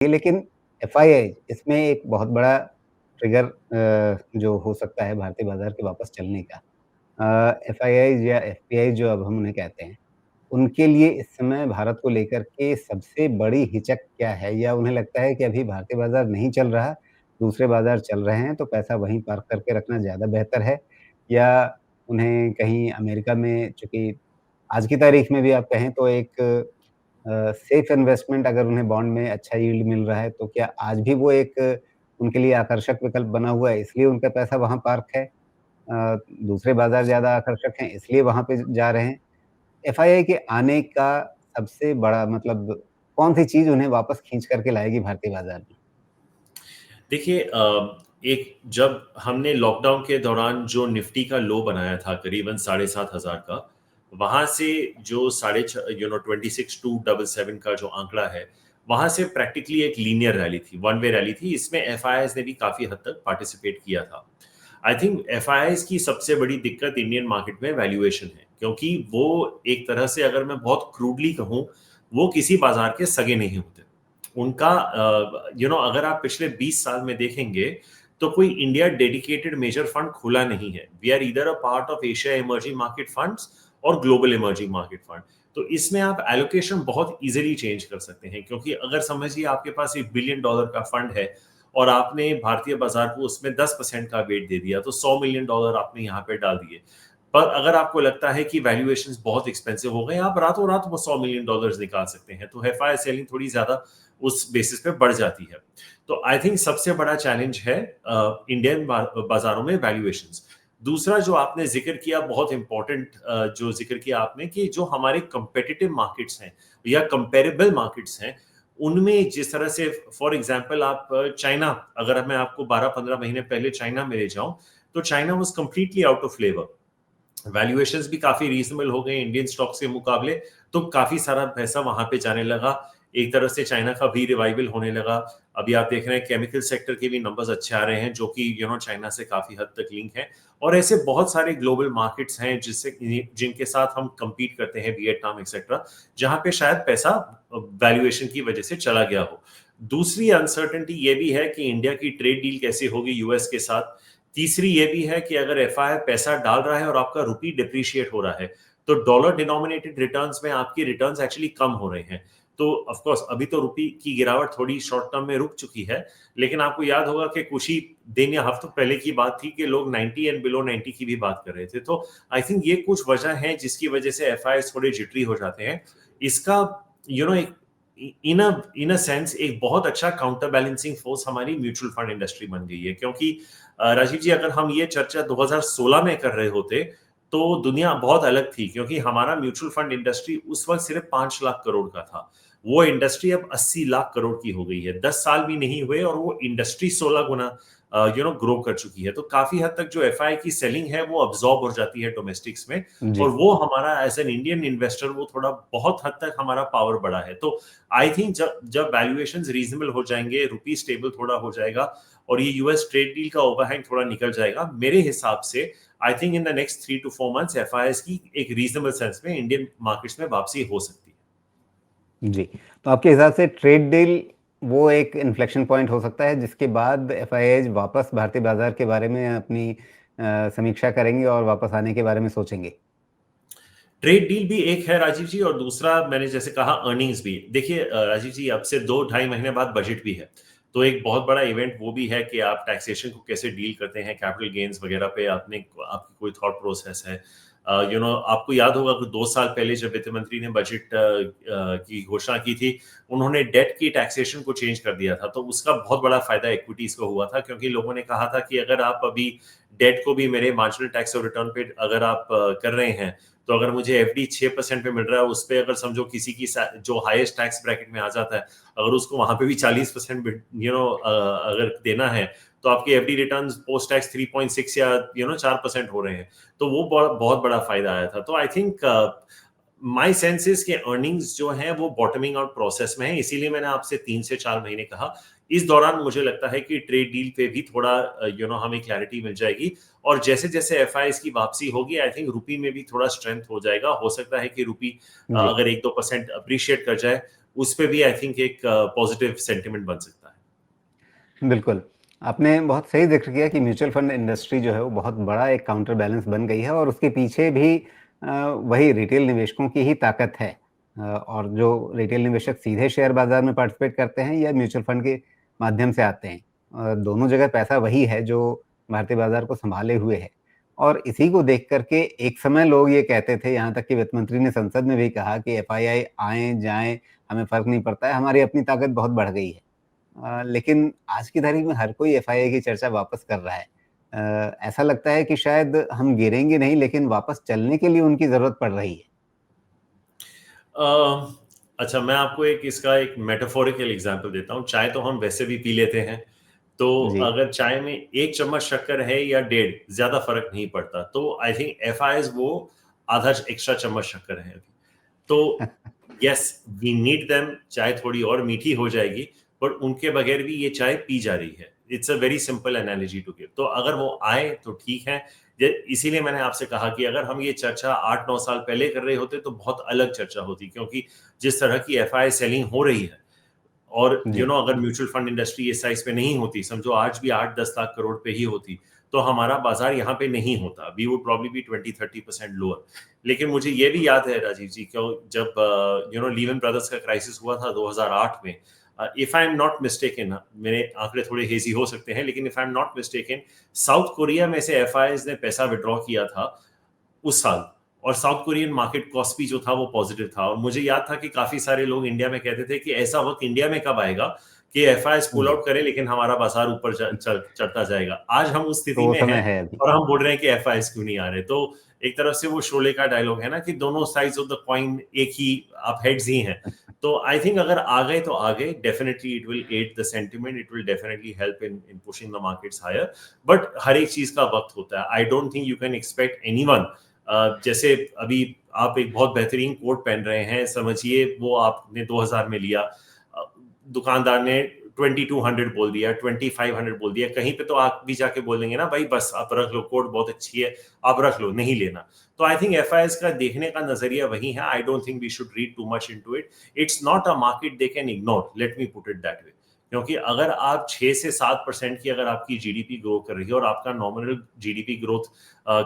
लेकिन एफआईआई इसमें एक बहुत बड़ा ट्रिगर जो हो सकता है भारतीय बाज़ार के वापस चलने का। एफआईआई या एफपीआई जो अब हम उन्हें कहते हैं, उनके लिए इस समय भारत को लेकर के सबसे बड़ी हिचक क्या है? या उन्हें लगता है कि अभी भारतीय बाज़ार नहीं चल रहा, दूसरे बाज़ार चल रहे हैं, तो पैसा वहीं पार्क करके रखना ज़्यादा बेहतर है? या उन्हें कहीं अमेरिका में चूँकि आज की तारीख में भी आप कहें तो एक सेफ इन्वेस्टमेंट अगर उन्हें बॉन्ड में अच्छा यील्ड मिल रहा है, तो क्या आज भी वो एक उनके लिए आकर्षक विकल्प बना हुआ है, इसलिए उनका पैसा वहाँ पार्क है? दूसरे बाज़ार ज़्यादा आकर्षक हैं, इसलिए वहाँ पे जा रहे हैं? एफआईआई के आने का सबसे बड़ा मतलब कौन-सी चीज़ उन्हें वापस खींच कर के लाएगी भारतीय बाज़ार में? देखिए एक जब हमने लॉकडाउन के दौरान जो निफ्टी का लो बनाया था करीबन 7,500 का, वहाँ से जो 26,277 का जो आंकड़ा है, वहाँ से प्रैक्टिकली एक लीनियर रैली थी, वन वे रैली थी। इसमें एफआईआईज़ ने भी काफ़ी हद तक पार्टिसिपेट किया था। आई थिंक एफआईआईज़ की सबसे बड़ी दिक्कत इंडियन मार्केट में वैल्यूएशन है, क्योंकि वो एक तरह से अगर मैं बहुत क्रूडली कहूँ, वो किसी बाज़ार के सगे नहीं होते। उनका अगर आप पिछले 20 साल में देखेंगे तो कोई इंडिया डेडिकेटेड मेजर फंड खुला नहीं है। We are either a part of Asia emerging market funds और ग्लोबल इमर्जिंग मार्केट फंड। तो इसमें आप एलोकेशन बहुत इजीली चेंज कर सकते हैं, क्योंकि अगर समझिए आपके पास $1 बिलियन का फंड है और आपने भारतीय बाजार को उसमें 10% का वेट दे दिया, तो $100 मिलियन आपने यहाँ पे डाल दिए। पर अगर आपको लगता है कि वैल्यूएशंस बहुत एक्सपेंसिव हो गए, आप रातों रात वो $100 मिलियन निकाल सकते हैं। तो एफआईआई सेलिंग थोड़ी ज्यादा उस बेसिस पे बढ़ जाती है। तो आई थिंक सबसे बड़ा चैलेंज है इंडियन बाजारों में वैल्यूएशंस। दूसरा जो आपने जिक्र किया, बहुत इंपॉर्टेंट जो जिक्र किया आपने, कि जो हमारे कंपेटिटिव मार्केट्स हैं या कंपेरेबल मार्केट्स हैं, उनमें जिस तरह से फॉर एग्जांपल आप चाइना, अगर मैं आपको 12-15 महीने पहले चाइना में ले जाऊं, तो China was completely out of flavour. Valuations भी काफी रीजनेबल हो गए इंडियन स्टॉक्स के मुकाबले, तो काफी सारा पैसा वहां पे जाने लगा। एक तरह से चाइना का भी रिवाइवल होने लगा। अभी आप देख रहे हैं केमिकल सेक्टर के भी नंबर्स अच्छे आ रहे हैं, जो कि चाइना से काफी हद तक लिंक है। और ऐसे बहुत सारे ग्लोबल मार्केट्स हैं जिससे जिनके साथ हम compete करते हैं, वियतनाम एक्सेट्रा, जहां पे शायद पैसा वैल्यूएशन की वजह से चला गया हो। दूसरी अनसर्टेनिटी ये भी है कि इंडिया की ट्रेड डील कैसे होगी यूएस के साथ। तीसरी ये भी है कि अगर एफआई पैसा डाल रहा है और आपका रुपी डिप्रिशिएट हो रहा है, तो डॉलर डिनोमिनेटेड रिटर्न्स में आपकी रिटर्न्स एक्चुअली कम हो रहे हैं। तो ऑफ कोर्स अभी तो रुपी की गिरावट थोड़ी शॉर्ट टर्म में रुक चुकी है, लेकिन आपको याद होगा कि कुछ ही दिन या हफ्तों पहले की बात थी कि लोग 90 एंड बिलो 90 की भी बात कर रहे थे। तो आई थिंक ये कुछ वजह है जिसकी वजह से एफआई थोड़े जिटरी हो जाते हैं। इसका एक इन अ सेंस एक बहुत अच्छा काउंटर बैलेंसिंग फोर्स हमारी म्यूचुअल फंड इंडस्ट्री बन गई है, क्योंकि राजीव जी, अगर हम ये चर्चा 2016 में कर रहे होते तो दुनिया बहुत अलग थी, क्योंकि हमारा म्यूचुअल फंड इंडस्ट्री उस वक्त सिर्फ 5 लाख करोड़ का था। वो इंडस्ट्री अब 80 लाख करोड़ की हो गई है। 10 साल भी नहीं हुए और वो इंडस्ट्री 16 गुना ग्रो कर चुकी है। तो काफी हद तक जो एफआई की सेलिंग है वो अब्सॉर्ब हो जाती है डोमेस्टिक्स में, और जी। वो हमारा एज एन इंडियन इन्वेस्टर वो थोड़ा बहुत हद तक हमारा पावर बढ़ा है। तो आई थिंक जब जब वैल्यूएशंस रीजनेबल हो जाएंगे, रुपी स्टेबल थोड़ा हो जाएगा और ये यूएस ट्रेड डील का ओवरहैंग थोड़ा निकल जाएगा, मेरे हिसाब से I think in the next 3 to 4 months FIS की एक रीजनेबल सेंस में इंडियन मार्केट्स में वापसी हो सकती है। जी, तो आपके हिसाब से ट्रेड डील वो एक इन्फ्लेक्शन पॉइंट हो सकता है जिसके बाद एफआईआईज़ वापस भारतीय बाज़ार के बारे में अपनी समीक्षा करेंगे और वापस आने के बारे में सोचेंगे? ट्रेड डील भी एक है राजीव जी, और दूसरा मैंने जैसे कहा अर्निंग्स भी। देखिए राजीव जी, अब से 2-2.5 महीने बाद बजट भी है, तो एक बहुत बड़ा इवेंट वो भी है कि आप टैक्सेशन को कैसे डील करते हैं, कैपिटल गेन्स वगैरह पे आपकी कोई थॉट प्रोसेस है। आपको याद होगा कि 2 साल पहले जब वित्त मंत्री ने बजट की घोषणा की थी, उन्होंने डेट की टैक्सेशन को चेंज कर दिया था। तो उसका बहुत बड़ा फायदा इक्विटीज को हुआ था, क्योंकि लोगों ने कहा था कि अगर आप अभी डेट को भी मेरे मार्जिनल टैक्स और रिटर्न पे अगर आप कर रहे हैं, तो अगर मुझे एफडी 6% पे मिल रहा है, उस पे अगर समझो किसी की जो हाईएस्ट टैक्स ब्रैकेट में आ जाता है, अगर उसको वहां पे भी 40% अगर देना है, तो आपके एफडी रिटर्न्स पोस्ट टैक्स 3.6 या 4% हो रहे हैं। तो वो बहुत बड़ा फायदा आया था। तो आई थिंक माय सेंसेस के अर्निंग्स जो हैं वो बॉटमिंग आउट प्रोसेस में है, इसीलिए मैंने आपसे 3 से 4 महीने कहा। इस दौरान मुझे लगता है कि ट्रेड डील पे भी थोड़ा हमें क्लैरिटी मिल जाएगी, और जैसे जैसे एफआईएस की वापसी होगी, आई थिंक रुपी में भी थोड़ा स्ट्रेंथ हो जाएगा। हो सकता है कि रुपी जी। अगर 1-2% अप्रिशिएट कर जाए, उस पे भी आई थिंक एक पॉजिटिव सेंटिमेंट बन सकता है। बिल्कुल। आपने बहुत सही ज़िक्र किया कि म्यूचुअल फंड इंडस्ट्री जो है वो बहुत बड़ा एक काउंटर बैलेंस बन गई है और उसके पीछे भी वही रिटेल निवेशकों की ही ताकत है। और जो रिटेल निवेशक सीधे शेयर बाज़ार में पार्टिसिपेट करते हैं या म्यूचुअल फंड के माध्यम से आते हैं। दोनों जगह पैसा वही है जो भारतीय बाज़ार को सँभाले हुए है। और इसी को देख कर के एक समय लोग ये कहते थे, यहाँ तक कि वित्त मंत्री ने संसद में भी कहा कि एफआईआई आएँ, जाएँ, हमें फ़र्क नहीं पड़ता है, हमारी अपनी ताकत बहुत बढ़ गई है। लेकिन आज की तारीख में हर कोई एफआईआई की चर्चा वापस कर रहा है। ऐसा लगता है कि शायद हम गिरेंगे नहीं लेकिन वापस चलने के लिए उनकी ज़रूरत पड़ रही है। अच्छा, मैं आपको इसका एक मेटाफोरिकल एग्जांपल देता हूँ। चाय तो हम वैसे भी पी लेते हैं, तो जी। अगर चाय में 1 चम्मच शक्कर है या डेढ़, ज़्यादा फ़र्क नहीं पड़ता। तो आई थिंक एफआईआईज़ वो आधा एक्स्ट्रा चम्मच शक्कर है अभी। तो यस, वी नीड देम, चाय थोड़ी और मीठी हो जाएगी, पर उनके बगैर भी ये चाय पी जा रही है। It's a very simple analogy to give. तो अगर वो आए तो ठीक है। इसीलिए मैंने आपसे कहा कि अगर हम ये चर्चा 8-9 साल पहले कर रहे होते तो बहुत अलग चर्चा होती, क्योंकि जिस तरह की एफआई सेलिंग हो रही है, और जी। अगर म्यूचुअल फंड इंडस्ट्री इस साइज पे नहीं होती, समझो आज भी 8-10 लाख करोड़ पे ही होती, तो हमारा बाजार यहाँ पे नहीं होता। We would probably be 20-30% lower. लेकिन मुझे ये भी याद है राजीव जी, क्यों जब लीमन ब्रदर्स का क्राइसिस हुआ था 2008 में, if I am not mistaken, मेरे आंकड़े थोड़े हेजी हो सकते हैं, लेकिन if I am not mistaken, south Korea में से एफआईआईज ने पैसा विड्रॉ किया था उस साल, और साउथ कोरियन मार्केट कॉस्ट भी जो था वो पॉजिटिव था। और मुझे याद था कि काफी सारे लोग इंडिया में कहते थे कि ऐसा वक्त इंडिया में कब आएगा कि एफआईआईज पुल जी। आउट करे लेकिन हमारा बाजार ऊपर चढ़ता जाएगा। आज हम उस तो स्थिति वो में समय हैं है अभी। और हम बोल रहे हैं कि एफआईआईज क्यों नहीं आ रहे। तो एक तरफ से वो शोले का डायलॉग है ना कि दोनों साइड्स ऑफ द कॉइन एक ही, आप हेड्स ही हैं। तो आई थिंक अगर आ गए तो आ गए, definitely it will add the sentiment, it will definitely help in pushing the markets higher. But हर एक चीज का वक्त होता है। I don't think you can expect anyone, जैसे अभी आप एक बहुत बेहतरीन कोट पहन रहे हैं, समझिए वो आपने 2000 में लिया, दुकानदार ने 2200 बोल दिया, 2500 बोल दिया, कहीं पे तो आप भी जाके बोल देंगे ना भाई बस आप रख लो, कोट बहुत अच्छी है, आप रख लो, नहीं लेना। तो आई थिंक एफआईआईज का देखने का नजरिया वही है। I don't think we should read too much into it. It's not a market they can ignore, let me put it that way. क्योंकि अगर आप 6 से 7% की अगर आपकी जीडीपी ग्रो कर रही है और आपका नॉमिनल जीडीपी ग्रोथ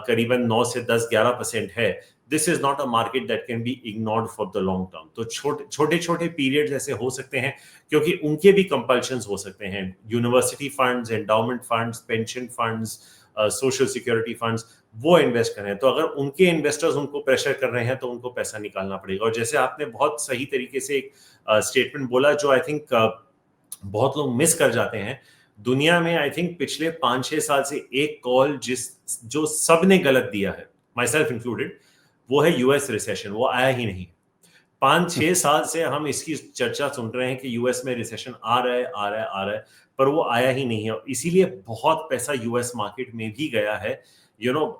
करीबन 9 से 10-11% है, this is not a market that can be ignored for the long term. तो छोटे छोटे पीरियड्स ऐसे हो सकते हैं, क्योंकि उनके भी कंपल्शंस हो सकते हैं। University funds, endowment funds, pension funds, social security funds, वो इन्वेस्ट करें, तो अगर उनके इन्वेस्टर्स उनको प्रेशर कर रहे हैं तो उनको पैसा निकालना पड़ेगा। और जैसे आपने बहुत सही तरीके से एक स्टेटमेंट बोला जो आई थिंक बहुत लोग मिस कर जाते हैं, दुनिया में आई थिंक पिछले 5-6 साल से एक कॉल जो सबने गलत दिया है, माई सेल्फ इंक्लूडेड, वो है यूएस रिसेशन। वो आया ही नहीं। 5-6 साल से हम इसकी चर्चा सुन रहे हैं कि यूएस में रिसेशन आ रहा है, आ रहा है, आ रहा है, पर वो आया ही नहीं है। इसीलिए बहुत पैसा यूएस मार्केट में भी गया है।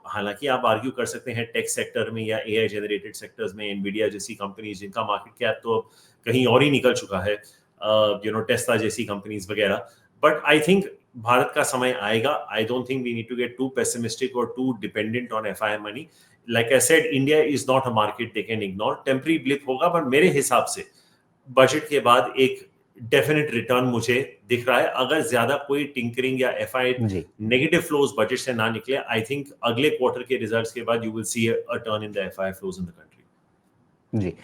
हालांकि आप आर्ग्यू कर सकते हैं टेक सेक्टर में या एआई जनरेटेड सेक्टर्स में, एनवीडिया जैसी कंपनीज जिनका मार्केट कैप तो कहीं और ही निकल चुका है, टेस्ला जैसी कंपनीज वगैरह। बट आई थिंक भारत का समय आएगा। I don't think we need to get too pessimistic और too dependent on FI money. Like I said, India is not a market they can ignore. Temporary blip होगा, पर मेरे हिसाब से बजट के बाद एक डेफिनेट रिटर्न मुझे दिख रहा है। अगर ज्यादा कोई टिंकरिंग या एफआई जी। नेगेटिव फ्लोज बजट से ना निकले, आई थिंक अगले क्वार्टर के रिजल्ट्स के बाद you will see a turn in the FI flows in the country. Ji.